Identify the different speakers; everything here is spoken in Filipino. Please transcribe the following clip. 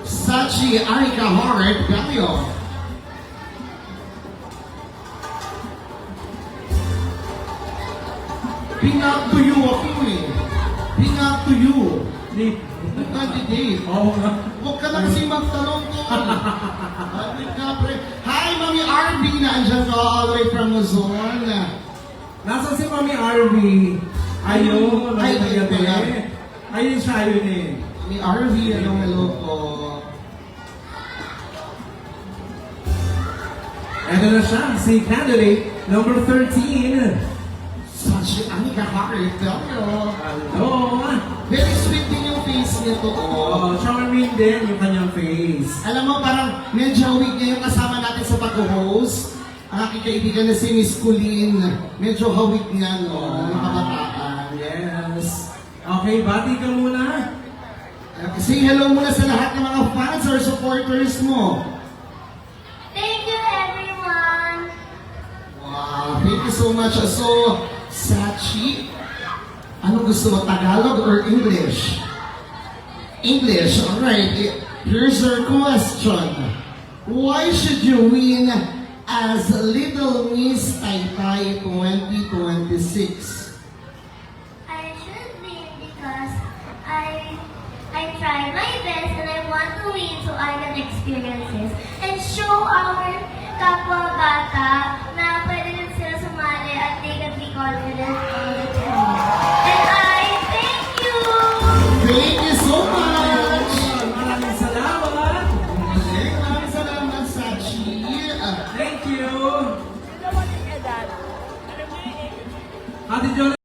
Speaker 1: Sachi Anika Horror Galio. Pinag to you ako eh. Pinag to you. Candidate.
Speaker 2: Oo nga.
Speaker 1: Huwag ka na kasi magtanong ko. Hi, Mami RB! Naandyan ka all the way from Luzon.
Speaker 2: Nasaan si Mami RV? Ayun.
Speaker 1: Ay, ayun pala.
Speaker 2: Ayun siya, ayun eh.
Speaker 1: Mami RB, hello po.
Speaker 2: Ito na siya, si candidate number 13.
Speaker 1: Sachi Anika Horror Galio.
Speaker 2: Hello.
Speaker 1: Very sweet din yung face nito.
Speaker 2: Oh, charming din yung kanyang face.
Speaker 1: Alam mo, parang medyo weak niya yung kasama natin sa pag-host. Ang aking kaibigan na si Miss Colleen. Medyo hawik niya, no? Mga kabataan.
Speaker 2: Yes. Okay, bati ka muna.
Speaker 1: Say hello muna sa lahat ng mga fans or supporters mo.
Speaker 3: Thank you, everyone.
Speaker 1: Wow, thank you so much. So, Sachi, ano gusto mo, Tagalog or English? English, alright. Here's your question. Why should you win as Little Miss Taytay 2026?
Speaker 3: I should win because I try my best and I want to win so I can experience this and show our kapwa